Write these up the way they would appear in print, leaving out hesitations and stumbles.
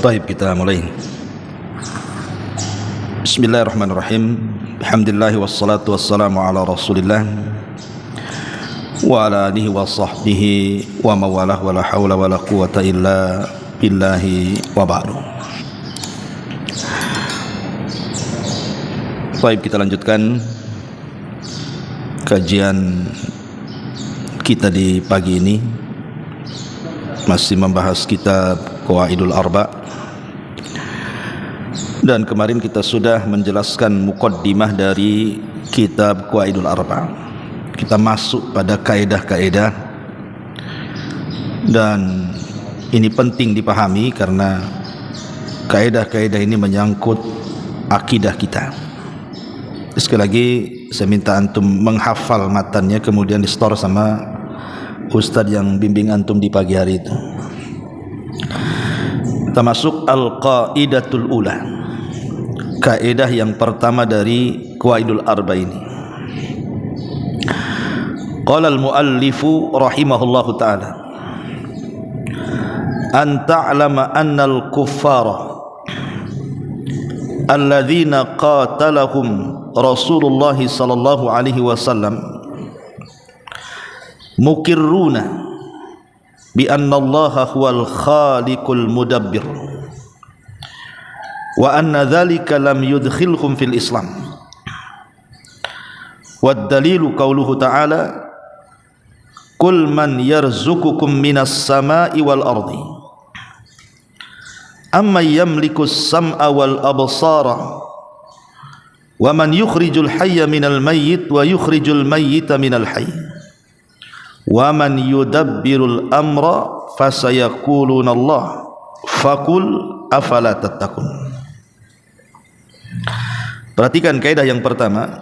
Baik, kita mulai. Bismillahirrahmanirrahim. Alhamdulillah wassalatu wassalamu ala Rasulillah wa ala alihi wa sahbihi wa mawalah wa la hawla wa la quwata illa billahi wa ba'du. Baik, kita lanjutkan kajian kita di pagi ini, masih membahas kitab Qawaidul Arba', dan kemarin kita sudah menjelaskan muqaddimah dari kitab Qawaidul Arba'. Kita masuk pada kaedah-kaedah, dan ini penting dipahami karena kaedah-kaedah ini menyangkut akidah kita. Sekali lagi saya minta antum menghafal matannya, kemudian di store sama ustadz yang bimbing antum di pagi hari itu. Kita masuk al-qaidatul ula, kaidah yang pertama dari Qawaidul Arba' ini. Qala al-muallifu rahimahullahu ta'ala, an ta'lama anna al-kuffara alladhina qatalahum Rasulullah sallallahu alaihi wasallam mukirruna bi anna Allah huwal khaliqul mudabbir wa anna dhalika lam yudkhilhum fil Islam. Wad dalilu qauluhu ta'ala, qul man yarzuqukum minas sama'i wal ardi amma yamliku as-sam'a wal absara wa man yukhrijul hayya minal mayyit wa yukhrijul mayyita minal hayy wa man yudabbirul amra fasayaquluna Allah faqul afala tattaqun. Perhatikan kaidah yang pertama,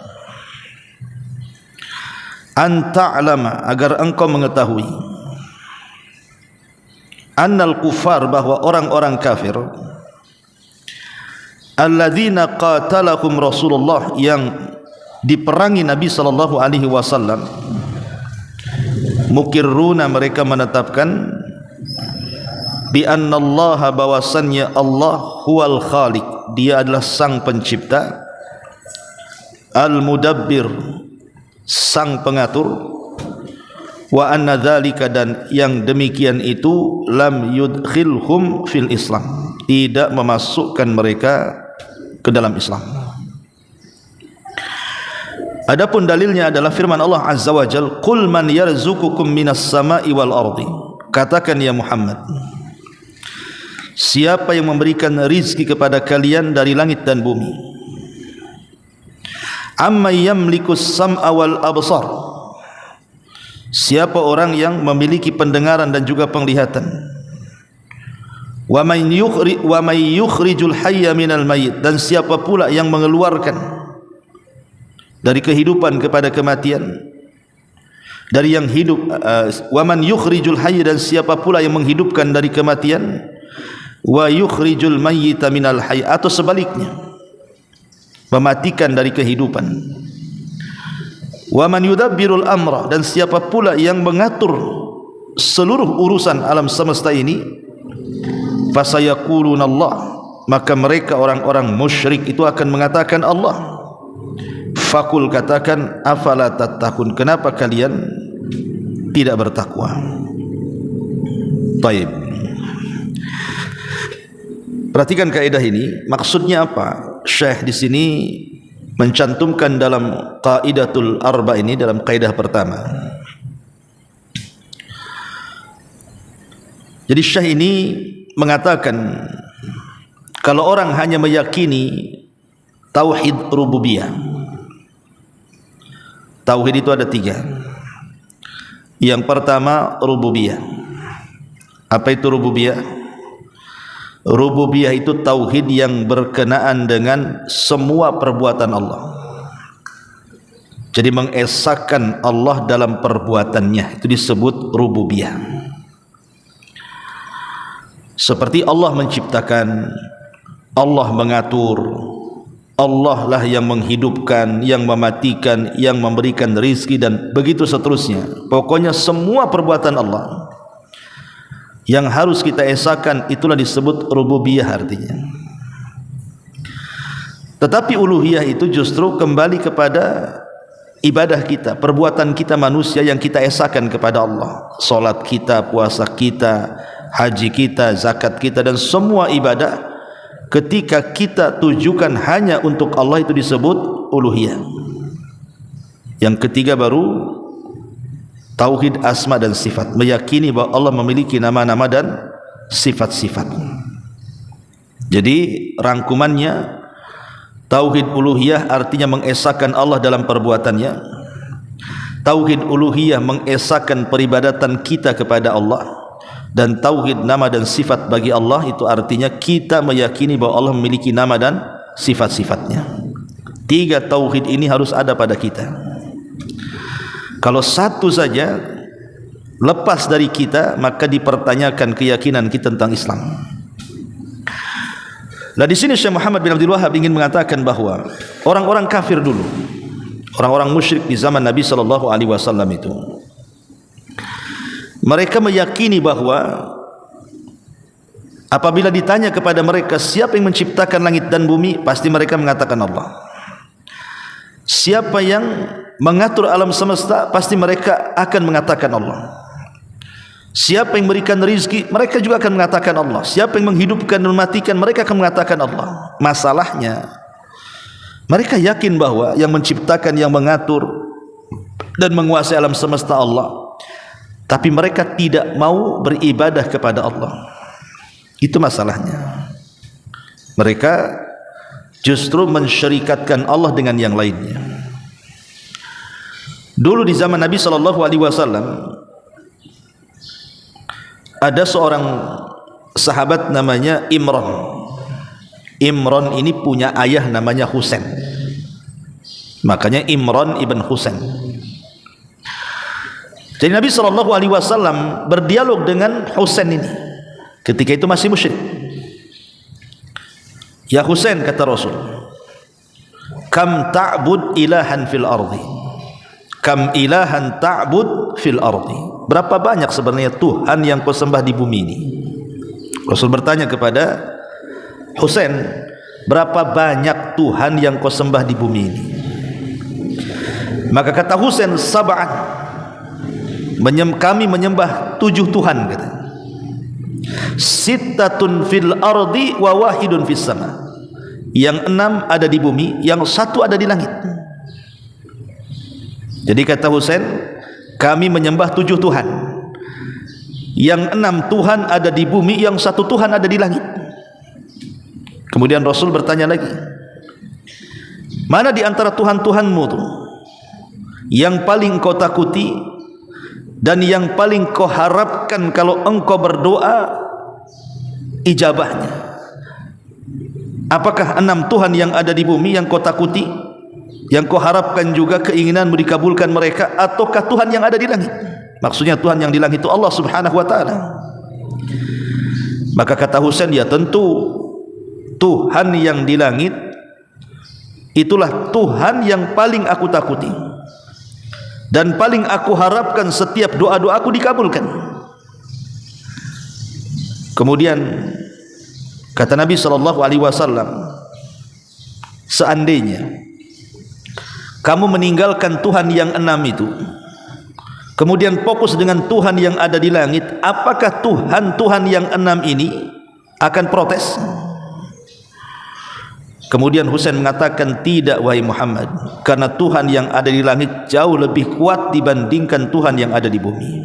an ta'lama, agar engkau mengetahui, annal kufar, bahwa orang-orang kafir, alladzina qatalahum Rasulullah, yang diperangi Nabi sallallahu alaihi wasallam, mukirruna, mereka menetapkan, bi annallaha, bahwasannya Allah, huwal khaliq, dia adalah sang pencipta, al mudabbir, sang pengatur, wa anna dzalika, dan yang demikian itu, lam yudkhilhum fil Islam, tidak memasukkan mereka ke dalam Islam. Adapun dalilnya adalah firman Allah Azza wa Jalla, qul man yarzuqukum minas sama'i wal ardi, katakan ya Muhammad, siapa yang memberikan rizki kepada kalian dari langit dan bumi. Amma yamlikus sam'a wal absar, siapa orang yang memiliki pendengaran dan juga penglihatan. Wa may yukhrijul hayya minal mayyit, dan siapa pula yang mengeluarkan dari kehidupan kepada kematian, dari yang hidup. Wa man yukhrijul hayya, dan siapa pula yang menghidupkan dari kematian. Wa yukhrijul mayyita minal hayy, atau sebaliknya, mematikan dari kehidupan. Wa man yudabbirul amra, dan siapa pula yang mengatur seluruh urusan alam semesta ini. Fasayaquluna Allah, maka mereka orang-orang musyrik itu akan mengatakan Allah. Fakul, katakan, afala tattaqun, kenapa kalian tidak bertakwa. Baik, perhatikan kaidah ini, maksudnya apa? Syekh di sini mencantumkan dalam Qaidatul Arba' ini, dalam kaidah pertama. Jadi Syekh ini mengatakan, kalau orang hanya meyakini tauhid rububiyah, tauhid itu ada 3. Yang pertama rububiyah. Apa itu rububiyah? Rububiyah itu tauhid yang berkenaan dengan semua perbuatan Allah. Jadi mengesahkan Allah dalam perbuatannya, itu disebut rububiyah. Seperti Allah menciptakan, Allah mengatur, Allah lah yang menghidupkan, yang mematikan, yang memberikan rizki, dan begitu seterusnya. Pokoknya semua perbuatan Allah yang harus kita esakan, itulah disebut rububiyah artinya. Tetapi uluhiyah itu justru kembali kepada ibadah kita, perbuatan kita manusia yang kita esakan kepada Allah. Salat kita, puasa kita, haji kita, zakat kita, dan semua ibadah ketika kita tujukan hanya untuk Allah itu disebut uluhiyah. Yang ketiga baru tauhid asma dan sifat, meyakini bahwa Allah memiliki nama-nama dan sifat-sifat. Jadi rangkumannya, tauhid uluhiyah artinya mengesahkan Allah dalam perbuatannya. Tauhid uluhiyah mengesahkan peribadatan kita kepada Allah. Dan tauhid nama dan sifat bagi Allah itu artinya kita meyakini bahwa Allah memiliki nama dan sifat-sifatnya. Tiga tauhid ini harus ada pada kita. Kalau satu saja lepas dari kita, maka dipertanyakan keyakinan kita tentang Islam. Nah, di sini Syekh Muhammad bin Abdul Wahhab ingin mengatakan bahwa orang-orang kafir dulu, orang-orang musyrik di zaman Nabi sallallahu alaihi wasallam itu, mereka meyakini bahwa apabila ditanya kepada mereka siapa yang menciptakan langit dan bumi, pasti mereka mengatakan Allah. Siapa yang mengatur alam semesta, pasti mereka akan mengatakan Allah. Siapa yang memberikan rizki, mereka juga akan mengatakan Allah. Siapa yang menghidupkan dan mematikan, mereka akan mengatakan Allah. Masalahnya, mereka yakin bahwa yang menciptakan, yang mengatur dan menguasai alam semesta Allah, tapi mereka tidak mau beribadah kepada Allah. Itu masalahnya. Mereka justru mensyirikatkan Allah dengan yang lainnya. Dulu di zaman Nabi SAW ada seorang sahabat namanya Imran. Imran ini punya ayah namanya Husain. Makanya Imran ibn Husain. Jadi Nabi SAW berdialog dengan Husain ini. Ketika itu masih musyrik. Ya Husain, kata Rasul, kam ta'bud ilahan fil ardi, kam ilahan ta'bud fil ardi. Berapa banyak sebenarnya Tuhan yang kau sembah di bumi ini? Rasul bertanya kepada Husain, berapa banyak Tuhan yang kau sembah di bumi ini? Maka kata Husain, sab'an, kami menyembah 7 Tuhan, kata. Sittatun fil ardi wa wahidun fis sama. Yang 6 ada di bumi, yang 1 ada di langit. Jadi kata Husain, kami menyembah 7 Tuhan. Yang 6 Tuhan ada di bumi, yang 1 Tuhan ada di langit. Kemudian Rasul bertanya lagi, mana di antara Tuhan-Tuhanmu itu yang paling kau takuti dan yang paling kau harapkan kalau engkau berdoa ijabahnya? Apakah 6 Tuhan yang ada di bumi yang kau takuti, yang kau harapkan juga keinginanmu dikabulkan mereka, ataukah Tuhan yang ada di langit? Maksudnya Tuhan yang di langit itu Allah subhanahu wa ta'ala. Maka kata Husain, ya tentu Tuhan yang di langit itulah Tuhan yang paling aku takuti dan paling aku harapkan setiap doa-doaku dikabulkan. Kemudian kata Nabi SAW, seandainya kamu meninggalkan Tuhan yang 6 itu, kemudian fokus dengan Tuhan yang ada di langit, apakah Tuhan-Tuhan yang 6 ini akan protes? Kemudian Husain mengatakan, tidak wahai Muhammad, karena Tuhan yang ada di langit jauh lebih kuat dibandingkan Tuhan yang ada di bumi.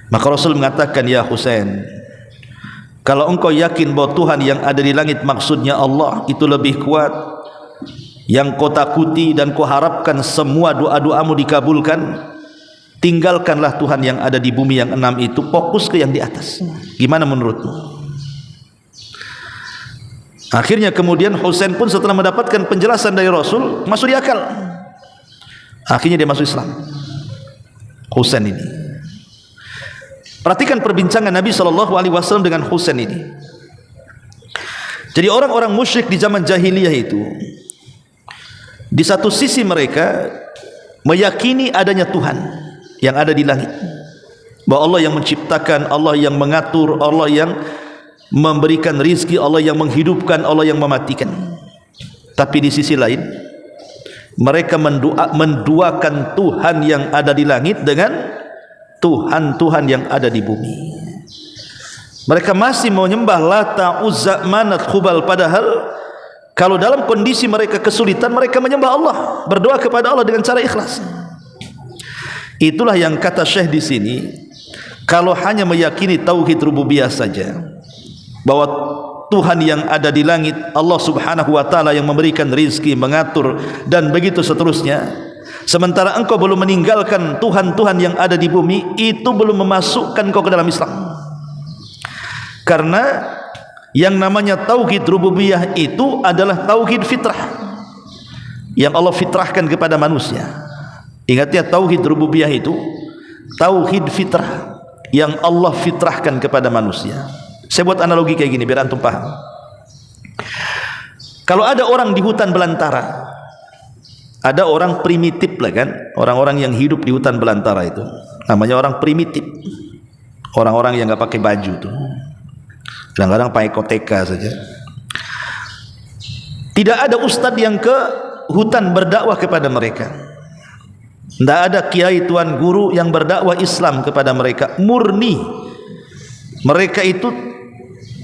Maka Rasul mengatakan, ya Husain, kalau engkau yakin bahwa Tuhan yang ada di langit maksudnya Allah itu lebih kuat, yang kau takuti dan kau harapkan semua doa-doamu dikabulkan, tinggalkanlah Tuhan yang ada di bumi yang 6 itu, fokus ke yang di atas. Gimana menurutmu? Akhirnya kemudian Husain pun setelah mendapatkan penjelasan dari Rasul, masuk di akal. Akhirnya dia masuk Islam, Husain ini. Perhatikan perbincangan Nabi SAW dengan Husain ini. Jadi orang-orang musyrik di zaman jahiliyah itu, di satu sisi mereka meyakini adanya Tuhan yang ada di langit, bahwa Allah yang menciptakan, Allah yang mengatur, Allah yang memberikan rizki, Allah yang menghidupkan, Allah yang mematikan. Tapi di sisi lain mereka menduakan Tuhan yang ada di langit dengan Tuhan-Tuhan yang ada di bumi. Mereka masih menyembah Lata, Uzza, Manat, Hubal, padahal kalau dalam kondisi mereka kesulitan, mereka menyembah Allah, berdoa kepada Allah dengan cara ikhlas. Itulah yang kata Syekh di sini, kalau hanya meyakini tauhid rububiyah saja, bahwa Tuhan yang ada di langit, Allah subhanahu wa ta'ala yang memberikan rizki, mengatur dan begitu seterusnya, sementara engkau belum meninggalkan Tuhan-Tuhan yang ada di bumi, itu belum memasukkan kau ke dalam Islam. Karena yang namanya tauhid rububiyah itu adalah tauhid fitrah yang Allah fitrahkan kepada manusia. Ingat ya, tauhid rububiyah itu tauhid fitrah yang Allah fitrahkan kepada manusia. Saya buat analogi kayak gini biar antum paham. Kalau ada orang di hutan belantara, ada orang primitif lah kan, orang-orang yang hidup di hutan belantara itu namanya orang primitif, orang-orang yang nggak pakai baju tuh, kadang-kadang pakai koteka saja. Tidak ada ustadz yang ke hutan berdakwah kepada mereka, tidak ada kiai tuan guru yang berdakwah Islam kepada mereka. Murni mereka itu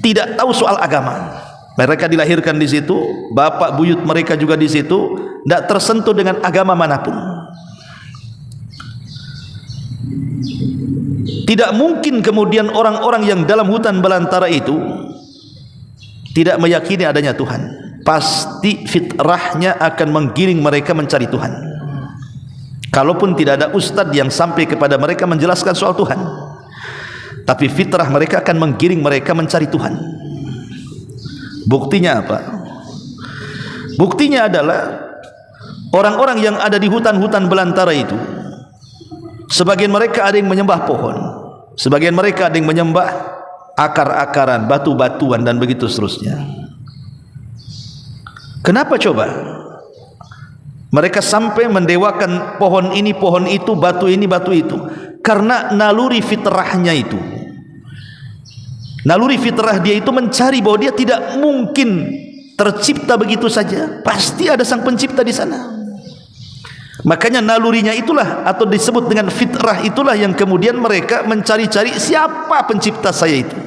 tidak tahu soal agama. Mereka dilahirkan di situ, bapak buyut mereka juga di situ, tidak tersentuh dengan agama manapun. Tidak mungkin kemudian orang-orang yang dalam hutan belantara itu tidak meyakini adanya Tuhan. Pasti fitrahnya akan menggiring mereka mencari Tuhan. Kalaupun tidak ada ustadz yang sampai kepada mereka menjelaskan soal Tuhan, tapi fitrah mereka akan menggiring mereka mencari Tuhan. Buktinya apa? Buktinya adalah orang-orang yang ada di hutan-hutan belantara itu, sebagian mereka ada yang menyembah pohon, sebagian mereka ada yang menyembah akar-akaran, batu-batuan dan begitu seterusnya. Kenapa coba? Mereka sampai mendewakan pohon ini, pohon itu, batu ini, batu itu, karena naluri fitrahnya itu. Naluri fitrah dia itu mencari bahwa dia tidak mungkin tercipta begitu saja, pasti ada sang pencipta di sana. Makanya nalurinya itulah, atau disebut dengan fitrah itulah, yang kemudian mereka mencari-cari siapa pencipta saya itu.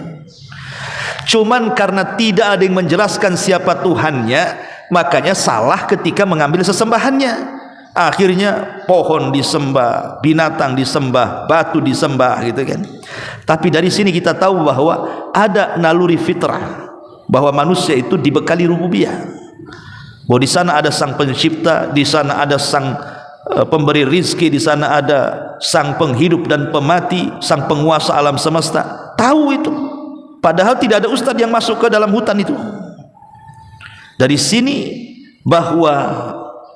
Cuman karena tidak ada yang menjelaskan siapa Tuhannya, makanya salah ketika mengambil sesembahannya. Akhirnya pohon disembah, binatang disembah, batu disembah gitu kan. Tapi dari sini kita tahu bahwa ada naluri fitrah, bahwa manusia itu dibekali rububiyah, bahwa di sana ada sang pencipta, di sana ada sang pemberi rizki, di sana ada sang penghidup dan pemati, sang penguasa alam semesta. Tahu itu, padahal tidak ada ustadz yang masuk ke dalam hutan itu. Dari sini bahwa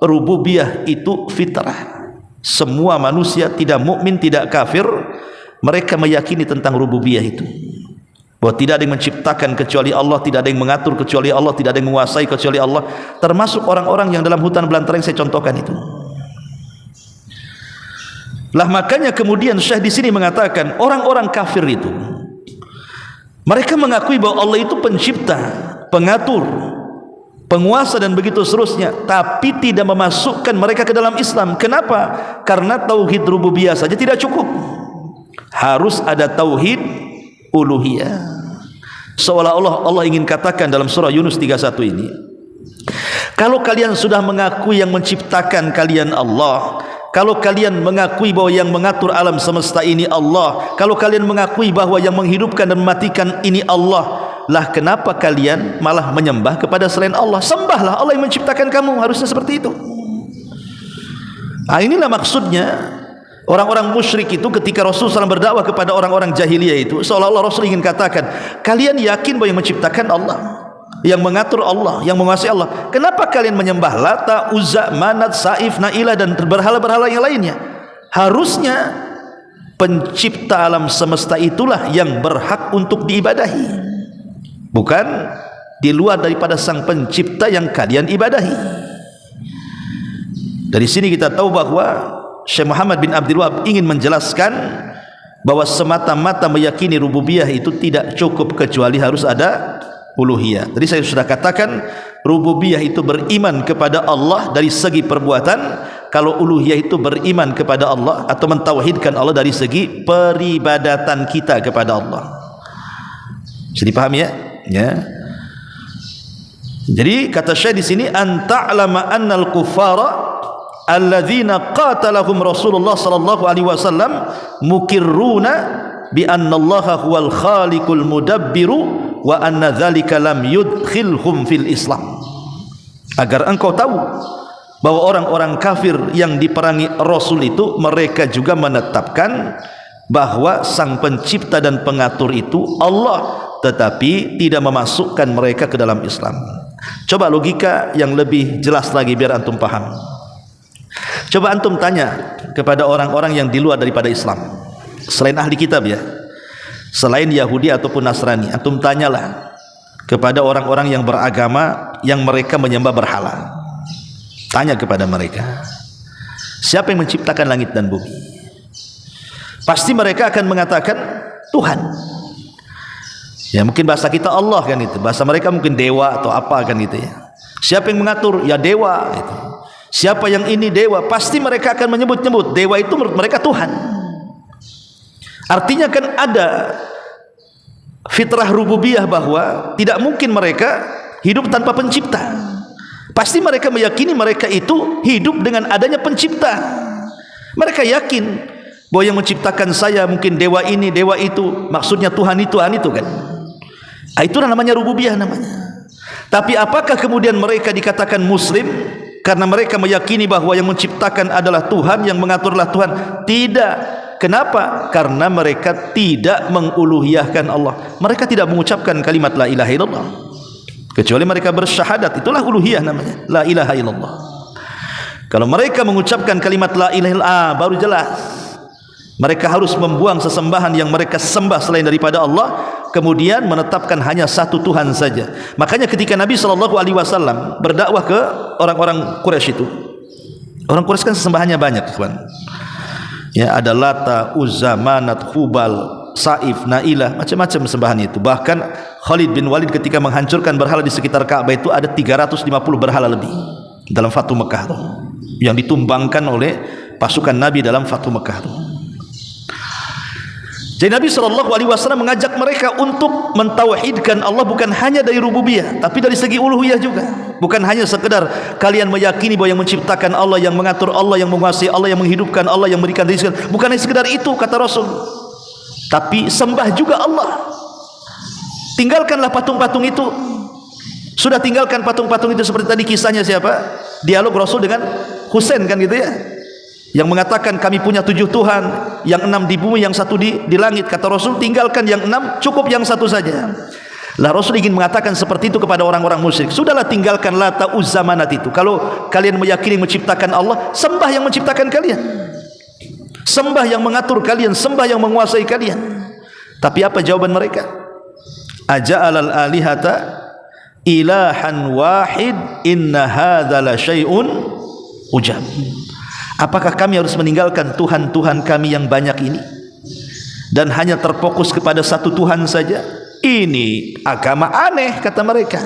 rububiyah itu fitrah. Semua manusia, tidak mukmin, tidak kafir, mereka meyakini tentang rububiyah itu, bahwa tidak ada yang menciptakan kecuali Allah, tidak ada yang mengatur kecuali Allah, tidak ada yang menguasai kecuali Allah, termasuk orang-orang yang dalam hutan belantara yang saya contohkan itu. Lah makanya kemudian Syekh di sini mengatakan orang-orang kafir itu, mereka mengakui bahwa Allah itu pencipta, pengatur, penguasa dan begitu seterusnya, tapi tidak memasukkan mereka ke dalam Islam. Kenapa? Karena tauhid rububiyah saja tidak cukup, harus ada tauhid uluhiyah. Seolah-olah Allah ingin katakan dalam surah Yunus 31 ini, kalau kalian sudah mengakui yang menciptakan kalian Allah, kalau kalian mengakui bahwa yang mengatur alam semesta ini Allah, kalau kalian mengakui bahwa yang menghidupkan dan mematikan ini Allah, lah kenapa kalian malah menyembah kepada selain Allah? Sembahlah Allah yang menciptakan kamu, harusnya seperti itu. Nah, inilah maksudnya orang-orang musyrik itu ketika Rasulullah SAW berdakwah kepada orang-orang jahiliyah itu, seolah-olah Rasul ingin katakan, kalian yakin bahwa yang menciptakan Allah, yang mengatur Allah, yang menguasai Allah, kenapa kalian menyembah Lata, Uzza, Manat, Saif, Nailah dan berhala-berhala yang lainnya? Harusnya pencipta alam semesta itulah yang berhak untuk diibadahi, bukan di luar daripada sang pencipta yang kalian ibadahi. Dari sini kita tahu bahwa Syekh Muhammad bin Abdul Wahab ingin menjelaskan bahwa semata-mata meyakini rububiyah itu tidak cukup, kecuali harus ada uluhiyah. Tadi saya sudah katakan rububiyah itu beriman kepada Allah dari segi perbuatan, kalau uluhiyah itu beriman kepada Allah atau mentauhidkan Allah dari segi peribadatan kita kepada Allah. Bisa dipahami ya? Ya. Jadi kata Syekh di sini, an ta'lama annal kuffara alladzina qatalahum Rasulullah sallallahu alaihi wasallam mukirruna bi anna Allah huwal khaliqul mudabbiru wa anna dzalika lam yudkhilhum fil Islam. Agar engkau tahu bahwa orang-orang kafir yang diperangi Rasul itu mereka juga menetapkan bahwa sang pencipta dan pengatur itu Allah, tetapi tidak memasukkan mereka ke dalam Islam. Coba logika yang lebih jelas lagi biar antum paham. Coba antum tanya kepada orang-orang yang di luar daripada Islam, selain ahli kitab ya, selain Yahudi ataupun Nasrani, antum tanyalah kepada orang-orang yang beragama yang mereka menyembah berhala. Tanya kepada mereka, siapa yang menciptakan langit dan bumi? Pasti mereka akan mengatakan Tuhan. Ya mungkin bahasa kita Allah kan itu, bahasa mereka mungkin dewa atau apa kan gitu ya. Siapa yang mengatur? Ya dewa gitu. Siapa yang ini dewa? Pasti mereka akan menyebut-nyebut dewa itu menurut mereka Tuhan. Artinya kan ada fitrah rububiyah bahwa tidak mungkin mereka hidup tanpa pencipta. Pasti mereka meyakini mereka itu hidup dengan adanya pencipta. Mereka yakin bahwa yang menciptakan saya mungkin dewa ini, dewa itu, maksudnya Tuhan itu kan. Itulah namanya rububiyah namanya. Tapi apakah kemudian mereka dikatakan muslim karena mereka meyakini bahwa yang menciptakan adalah Tuhan, yang mengaturlah Tuhan? Tidak. Kenapa? Karena mereka tidak menguluhiyahkan Allah. Mereka tidak mengucapkan kalimat la ilaha illallah, kecuali mereka bersyahadat. Itulah uluhiyah namanya, la ilaha illallah. Kalau mereka mengucapkan kalimat la ilaha illallah, baru jelas mereka harus membuang sesembahan yang mereka sembah selain daripada Allah, kemudian menetapkan hanya satu Tuhan saja. Makanya ketika Nabi SAW berdakwah ke orang-orang Quraisy itu, orang Quraisy kan sesembahannya banyak, kawan. Ya, ada Lata, Uzza, Manat, Hubal, Saif, Nailah, macam-macam sembahan itu. Bahkan Khalid bin Walid ketika menghancurkan berhala di sekitar Ka'bah itu ada 350 berhala lebih dalam Fatu Mekah itu, yang ditumbangkan oleh pasukan Nabi dalam Fatu Mekah itu. Jadi Nabi SAW mengajak mereka untuk mentauhidkan Allah bukan hanya dari rububiyah, tapi dari segi uluhiyah juga. Bukan hanya sekedar kalian meyakini bahwa yang menciptakan Allah, yang mengatur Allah, yang menguasai Allah, yang menghidupkan Allah, yang memberikan rezeki. Bukan hanya sekedar itu kata Rasul, tapi sembah juga Allah. Tinggalkanlah patung-patung itu. Sudah tinggalkan patung-patung itu. Seperti tadi kisahnya siapa? Dialog Rasul dengan Husain kan gitu ya, yang mengatakan kami punya 7 Tuhan, yang 6 di bumi, yang 1 di langit. Kata Rasul, tinggalkan yang 6, cukup yang 1 saja. Lah Rasul ingin mengatakan seperti itu kepada orang-orang musyrik. Sudahlah, tinggalkan Lata, Uzza, Manat itu. Kalau kalian meyakini menciptakan Allah, sembah yang menciptakan kalian, sembah yang mengatur kalian, sembah yang menguasai kalian. Tapi apa jawaban mereka? Aja'alal alihata ilahan wahid inna hadza la syai'un ujab. Apakah kami harus meninggalkan Tuhan-Tuhan kami yang banyak ini dan hanya terfokus kepada satu Tuhan saja? Ini agama aneh kata mereka.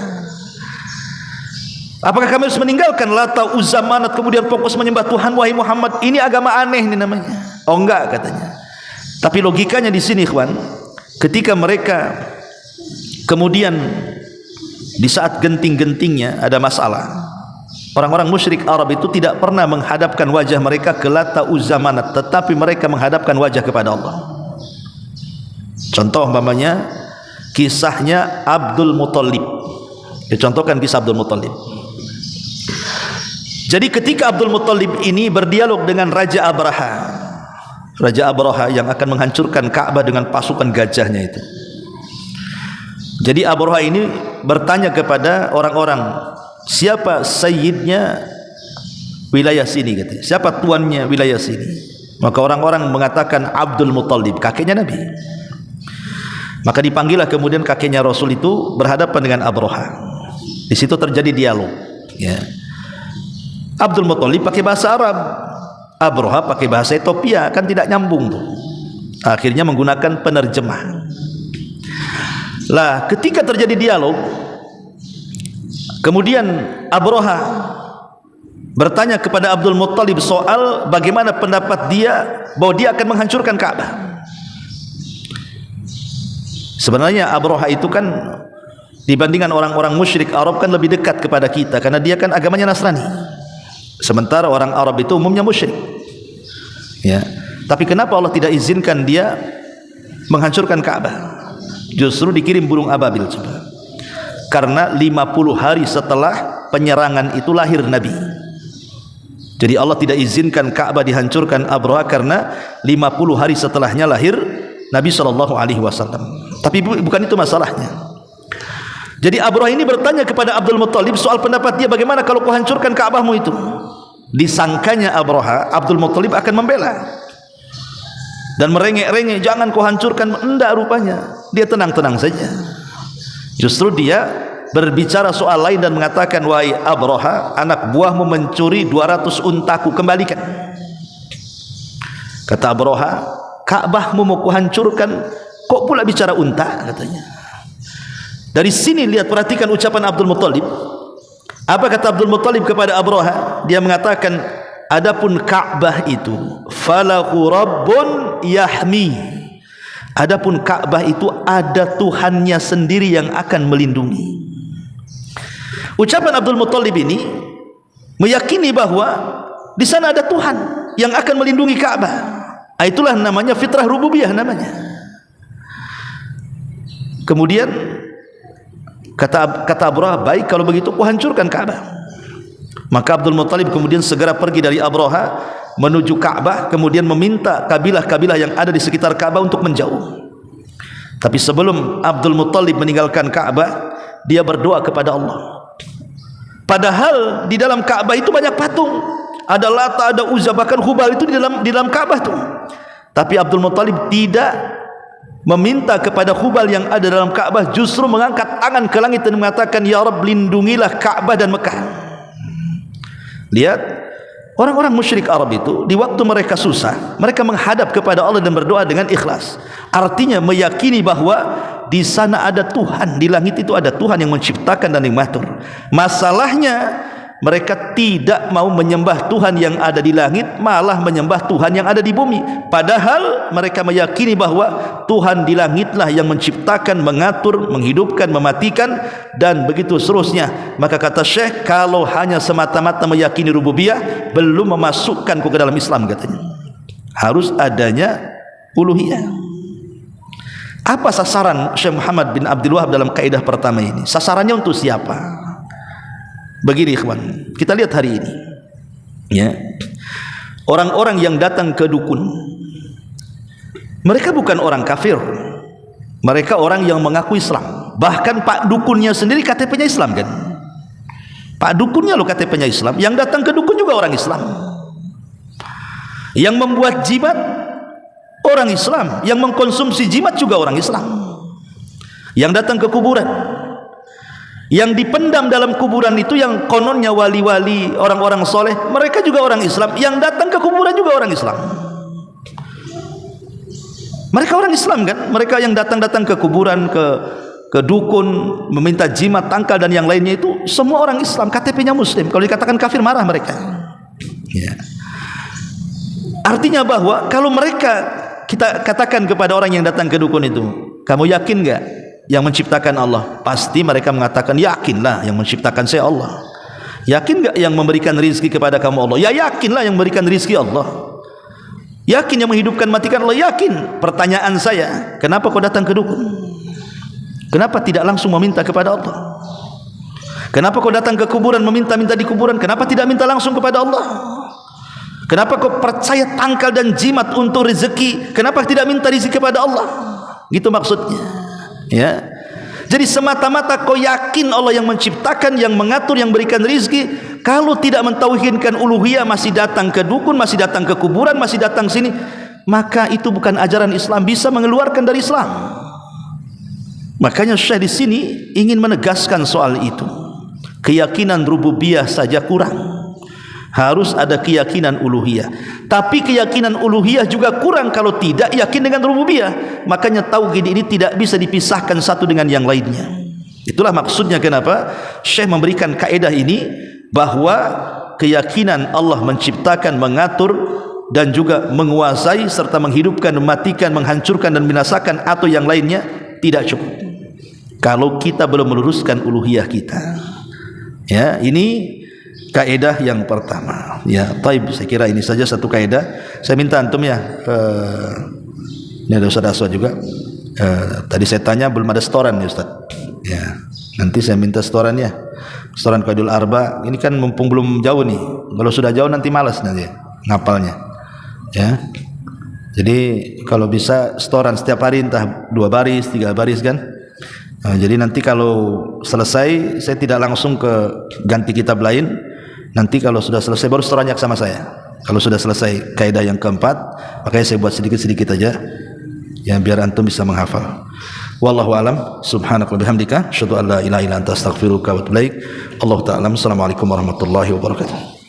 Apakah kami harus meninggalkan Lata, Uzza, Manat kemudian fokus menyembah Tuhan? Wahai Muhammad, ini agama aneh ini namanya. Oh enggak katanya. Tapi logikanya di sini ikhwan, ketika mereka kemudian di saat genting-gentingnya ada masalah, orang-orang musyrik Arab itu tidak pernah menghadapkan wajah mereka ke Lata, Uzza, Manat, tetapi mereka menghadapkan wajah kepada Allah. Contoh umpamanya kisahnya Abdul Muthalib. Dicontohkan kisah Abdul Muthalib. Jadi ketika Abdul Muthalib ini berdialog dengan Raja Abraha, Raja Abraha yang akan menghancurkan Ka'bah dengan pasukan gajahnya itu. Jadi Abraha ini bertanya kepada orang-orang, siapa sayyidnya wilayah sini katanya, siapa tuannya wilayah sini? Maka orang-orang mengatakan Abdul Muthalib, kakeknya Nabi. Maka dipanggillah kemudian kakeknya Rasul itu berhadapan dengan Abraha. Di situ terjadi dialog ya. Abdul Muthalib pakai bahasa Arab, Abraha pakai bahasa Ethiopia, kan tidak nyambung tuh. Akhirnya menggunakan penerjemah. Lah, ketika terjadi dialog, kemudian Abraha bertanya kepada Abdul Muttalib soal bagaimana pendapat dia bahwa dia akan menghancurkan Ka'bah. Sebenarnya Abraha itu kan dibandingkan orang-orang musyrik Arab kan lebih dekat kepada kita, karena dia kan agamanya Nasrani, sementara orang Arab itu umumnya musyrik, ya. Tapi kenapa Allah tidak izinkan dia menghancurkan Ka'bah? Justru dikirim burung ababil, coba. Karena 50 hari setelah penyerangan itu lahir Nabi. Jadi Allah tidak izinkan Ka'bah dihancurkan Abraha karena 50 hari setelahnya lahir Nabi SAW. Tapi bukan itu masalahnya. Jadi Abraha ini bertanya kepada Abdul Muttalib soal pendapat dia, bagaimana kalau kau hancurkan Ka'bahmu itu? Disangkanya Abraha, Abdul Muttalib akan membela dan merengek-rengek, jangan kau hancurkan. Enggak, rupanya dia tenang-tenang saja. Justru dia berbicara soal lain dan mengatakan, wahai Abraha, anak buahmu mencuri 200 untaku, kembalikan. Kata Abraha, Ka'bahmu mau kuhancurkan, kok pula bicara unta, katanya. Dari sini lihat, perhatikan ucapan Abdul Muttalib. Apa kata Abdul Muttalib kepada Abraha? Dia mengatakan, adapun Ka'bah itu falahu rabbun yahmi. Adapun Ka'bah itu ada Tuhannya sendiri yang akan melindungi. Ucapan Abdul Muttalib ini meyakini bahwa di sana ada Tuhan yang akan melindungi Ka'bah. Itulah namanya fitrah rububiyah namanya. Kemudian kata Abraha, baik kalau begitu ku hancurkan Ka'bah. Maka Abdul Muttalib kemudian segera pergi dari Abraha menuju Ka'bah, kemudian meminta kabilah-kabilah yang ada di sekitar Ka'bah untuk menjauh. Tapi sebelum Abdul Muttalib meninggalkan Ka'bah, dia berdoa kepada Allah. Padahal di dalam Ka'bah itu banyak patung, ada Lata, ada Uzza, bahkan Hubal itu di dalam Ka'bah tuh. Tapi Abdul Muttalib tidak meminta kepada Hubal yang ada dalam Ka'bah, justru mengangkat tangan ke langit dan mengatakan, ya Rabb, lindungilah Ka'bah dan Mekah. Lihat, orang-orang musyrik Arab itu di waktu mereka susah, mereka menghadap kepada Allah dan berdoa dengan ikhlas. Artinya meyakini bahwa di sana ada Tuhan, di langit itu ada Tuhan yang menciptakan dan yang mengatur. Masalahnya mereka tidak mau menyembah Tuhan yang ada di langit, malah menyembah Tuhan yang ada di bumi. Padahal mereka meyakini bahwa Tuhan di langitlah yang menciptakan, mengatur, menghidupkan, mematikan, dan begitu seterusnya. Maka kata Syekh, kalau hanya semata-mata meyakini rububiyah belum memasukkanku ke dalam Islam, katanya. Harus adanya uluhiyah. Apa sasaran Syekh Muhammad bin Abdul Wahab dalam kaidah pertama ini? Sasarannya untuk siapa? Begini ikhwan, kita lihat hari ini, ya, orang-orang yang datang ke dukun, mereka bukan orang kafir, mereka orang yang mengaku Islam. Bahkan pak dukunnya sendiri KTP-nya Islam, kan? Pak dukunnya lo KTP-nya Islam, yang datang ke dukun juga orang Islam, yang membuat jimat orang Islam, yang mengkonsumsi jimat juga orang Islam, yang datang ke kuburan, yang dipendam dalam kuburan itu yang kononnya wali-wali, orang-orang soleh, mereka juga orang Islam. Yang datang ke kuburan juga orang Islam. Mereka orang Islam, kan? Mereka yang datang-datang ke kuburan, ke dukun, meminta jimat, tangkal dan yang lainnya itu semua orang Islam, KTP-nya Muslim. Kalau dikatakan kafir marah mereka, ya. Artinya bahwa kalau mereka, kita katakan kepada orang yang datang ke dukun itu, kamu yakin enggak yang menciptakan Allah? Pasti mereka mengatakan, yakinlah yang menciptakan saya Allah. Yakin enggak yang memberikan rizki kepada kamu Allah? Ya yakinlah yang memberikan rizki Allah. Yakin yang menghidupkan matikan Allah? Yakin. Pertanyaan saya, kenapa kau datang ke dukun? Kenapa tidak langsung meminta kepada Allah? Kenapa kau datang ke kuburan meminta-minta di kuburan? Kenapa tidak minta langsung kepada Allah? Kenapa kau percaya tangkal dan jimat untuk rezeki? Kenapa tidak minta rezeki kepada Allah? Gitu maksudnya. Ya, jadi semata-mata kau yakin Allah yang menciptakan, yang mengatur, yang berikan rizki. Kalau tidak mentauhidkan uluhiyah, masih datang ke dukun, masih datang ke kuburan, masih datang sini, maka itu bukan ajaran Islam, bisa mengeluarkan dari Islam. Makanya Syekh di sini ingin menegaskan soal itu. Keyakinan rububiyah saja kurang, Harus ada keyakinan uluhiyah. Tapi keyakinan uluhiyah juga kurang kalau tidak yakin dengan rububiyah. Makanya tauhid ini tidak bisa dipisahkan satu dengan yang lainnya. Itulah maksudnya kenapa Syekh memberikan kaedah ini, bahwa keyakinan Allah menciptakan, mengatur dan juga menguasai serta menghidupkan, mematikan, menghancurkan dan binasakan atau yang lainnya tidak cukup kalau kita belum meluruskan uluhiyah kita. Ya, ini kaedah yang pertama. Ya, taib, saya kira ini saja satu kaedah. Saya minta antum ya, ini ada Ustaz Aswad juga. Tadi saya tanya belum ada setoran nih Ustaz. Ya, nanti saya minta setorannya. Setoran Qaidul Arba. Ini kan mumpung belum jauh nih. Kalau sudah jauh nanti malas nanti ngapalnya. Ya. Jadi kalau bisa setoran setiap hari, entah 2 baris, 3 baris kan. Nah, jadi nanti kalau selesai saya tidak langsung ke ganti kitab lain. Nanti kalau sudah selesai baru setorannya sama saya. Kalau sudah selesai kaidah yang keempat, makanya saya buat sedikit-sedikit aja, ya biar antum bisa menghafal. Wallahu alam. Subhanaka wa bihamdika asyhadu an la ilaha illa anta astaghfiruka wa atubu ilaik. Allahu ta'ala. Assalamualaikum warahmatullahi wabarakatuh.